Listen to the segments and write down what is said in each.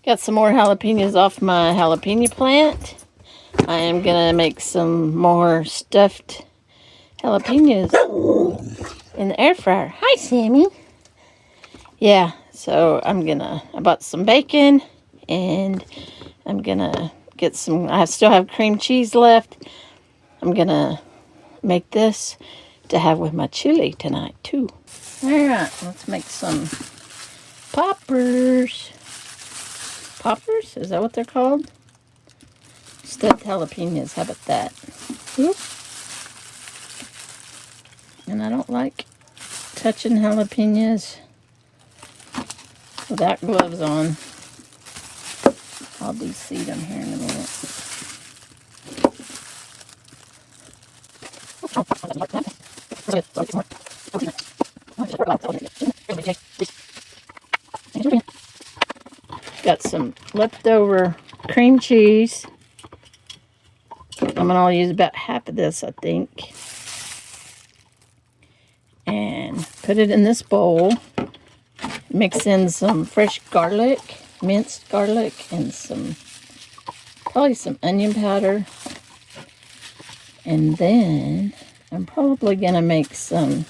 Got some more jalapenos off my jalapeno plant. I am gonna make some more stuffed jalapenos in the air fryer. Hi, Sammy. Yeah, so I bought some bacon and I'm gonna get some, I still have cream cheese left. I'm gonna make this to have with my chili tonight too. Alright, let's make some poppers. Poppers? Is that what they're called? Stuffed jalapenos. How about that? Oop. And I don't like touching jalapenos without gloves on. I'll de-seed them here in a minute. Got some leftover cream cheese. I'm going to use about half of this, I think. And put it in this bowl. Mix in some fresh garlic, minced garlic, and probably some onion powder. And then I'm probably going to make some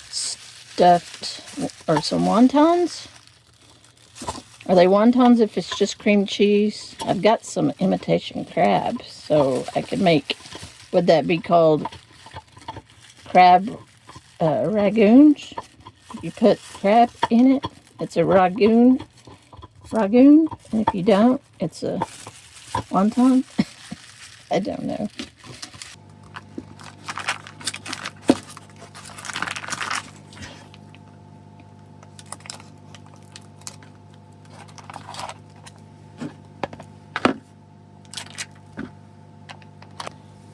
stuffed, or some wontons. Are they wontons if it's just cream cheese? I've got some imitation crab, so I could make, would that be called crab ragoons? If you put crab in it, it's a ragoon. And if you don't, it's a wonton. I don't know.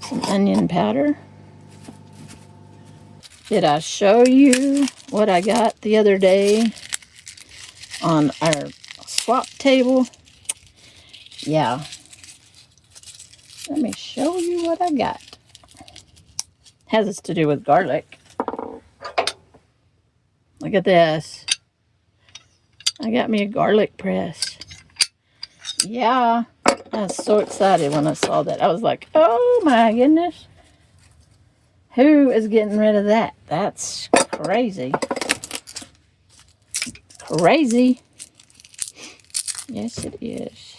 Some onion powder. Did I show you what I got the other day on our swap table? Yeah. Let me show you what I got. Has this to do with garlic. Look at this. I got me a garlic press. Yeah. I was so excited when I saw that. I was like, oh my goodness. Who is getting rid of that? That's crazy. Crazy. Yes, it is.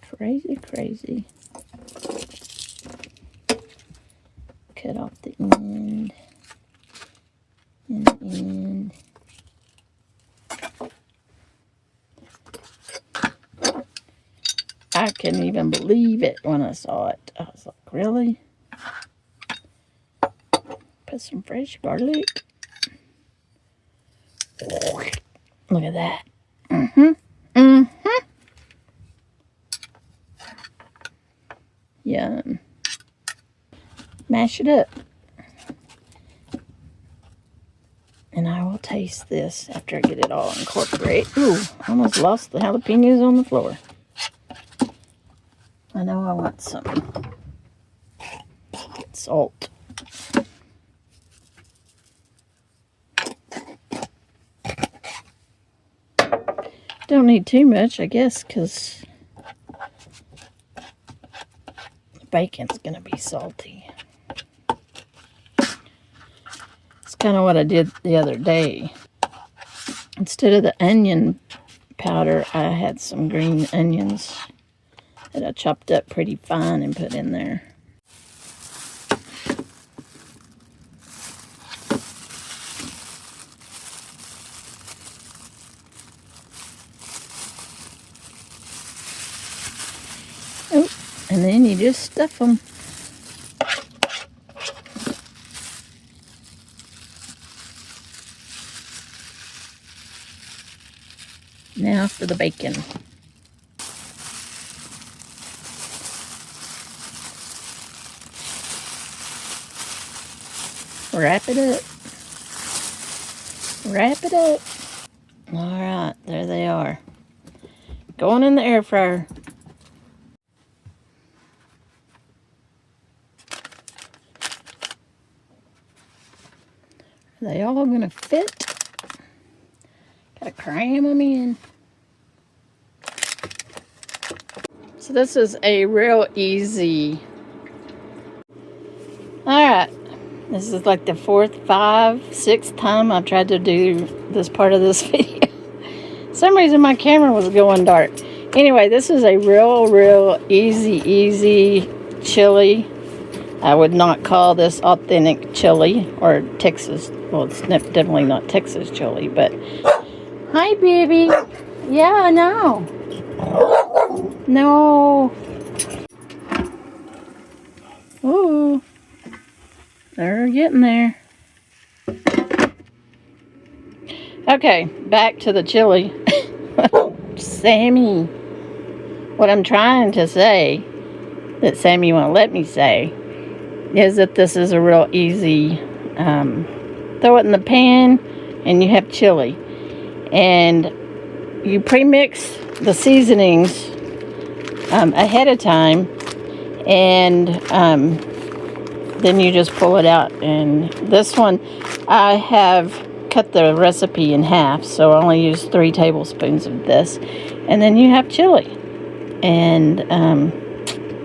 Crazy. Cut off the end. And the end. I couldn't even believe it when I saw it. I was like, really? Put some fresh garlic. Look at that. Yum. Mash it up. And I will taste this after I get it all incorporated. Ooh, I almost lost the jalapenos on the floor. I know I want some salt. Don't need too much, I guess, because the bacon's going to be salty. It's kind of what I did the other day. Instead of the onion powder, I had some green onions that I chopped up pretty fine and put in there. Oh, and then you just stuff them. Now for the bacon. Wrap it up. Wrap it up. Alright, there they are. Going in the air fryer. Are they all gonna fit? Gotta cram them in. So this is a real easy. Alright. This is like the 4th, 5th, 6th time I've tried to do this part of this video. For some reason my camera was going dark. Anyway, this is a real easy chili. I would not call this authentic chili or Texas. Well, it's definitely not Texas chili, but hi, baby. Yeah, no. No. Ooh. They're getting there. Okay, back to the chili. Sammy. What I'm trying to say, that Sammy won't let me say, is that this is a real easy, throw it in the pan and you have chili. And you pre-mix the seasonings ahead of time, and then you just pull it out. And this one, I have cut the recipe in half, so I only use 3 tablespoons of this, and then you have chili. And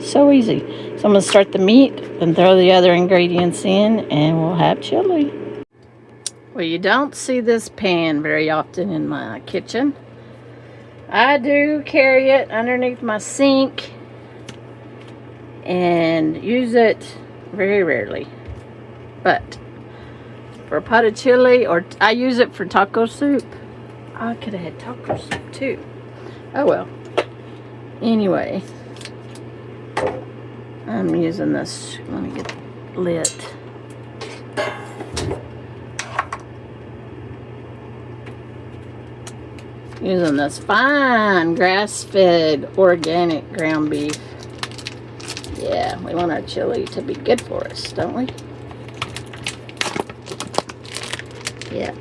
so easy. So I'm going to start the meat and throw the other ingredients in, and we'll have chili. Well, you don't see this pan very often in my kitchen. I do carry it underneath my sink and use it very rarely. But for a pot of chili, or I use it for taco soup. I could have had taco soup too. Oh well. Anyway, I'm using this. Let me get lit. Using this fine grass-fed organic ground beef. Yeah, we want our chili to be good for us, don't we? Yeah.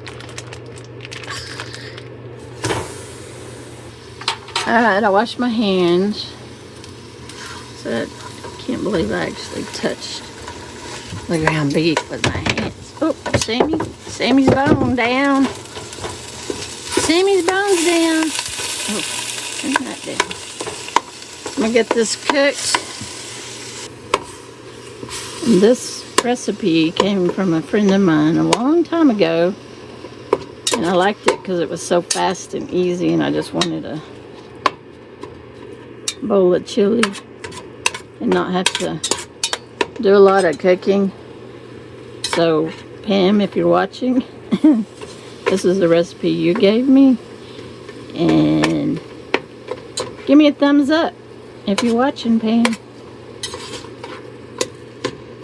Alright, I washed my hands. So I can't believe I actually touched the ground beef with my hands. Oh, Sammy's bone down. Sammy's bone's down. Oh, bring that down. I'm gonna get this cooked. And this recipe came from a friend of mine a long time ago. And I liked it because it was so fast and easy, and I just wanted a bowl of chili and not have to do a lot of cooking. So, Pam, if you're watching, this is the recipe you gave me, and give me a thumbs up if you're watching, Pam.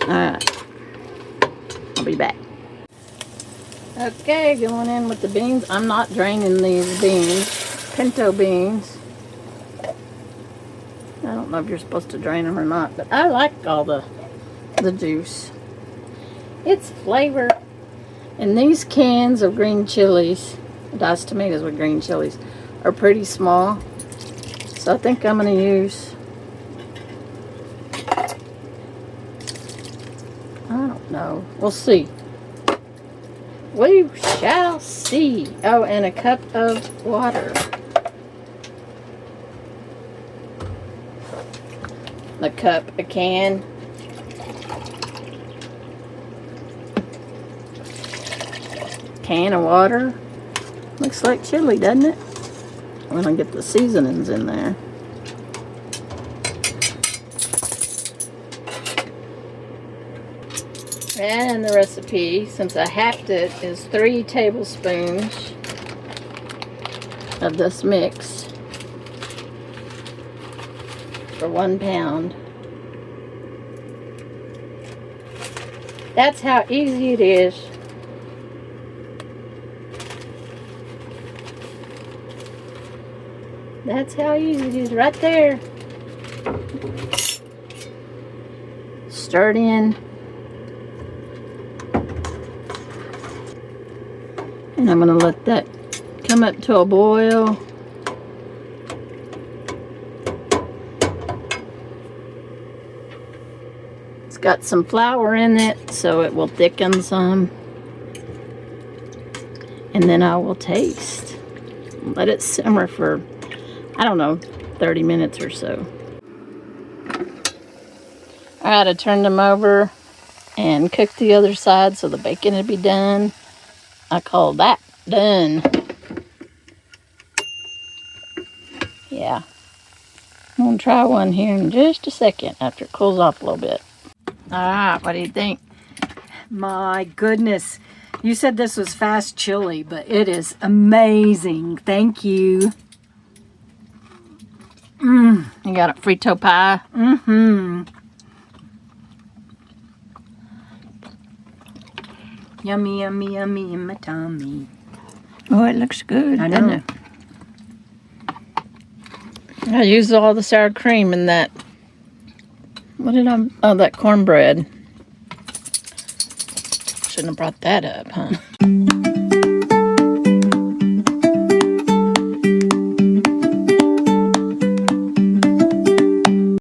Alright, I'll be back. Okay, going in with the beans. I'm not draining these beans, pinto beans. I don't know if you're supposed to drain them or not, but I like all the juice. It's flavor. And these cans of green chilies, diced tomatoes with green chilies, are pretty small. So I think I'm going to use, I don't know. We'll see. We shall see. Oh, and a cup of water. A cup, a can. Can of water. Looks like chili, doesn't it? I'm gonna get the seasonings in there. And the recipe, since I halved it, is 3 tablespoons of this mix for 1 pound. That's how easy it is. That's how easy it is, right there. Stir it in. And I'm going to let that come up to a boil. It's got some flour in it, so it will thicken some. And then I will taste. let it simmer for, I don't know, 30 minutes or so. All right, I turned them over and cooked the other side so the bacon would be done. I call that done. Yeah. I'm going to try one here in just a second after it cools off a little bit. All right, what do you think? My goodness. You said this was fast chili, but it is amazing. Thank you. You got a Frito pie? Mm-hmm. Yummy, yummy, yummy in my tummy. Oh, it looks good. I doesn't know. it? I used all the sour cream in that. What did I? Oh, that cornbread. Shouldn't have brought that up, huh?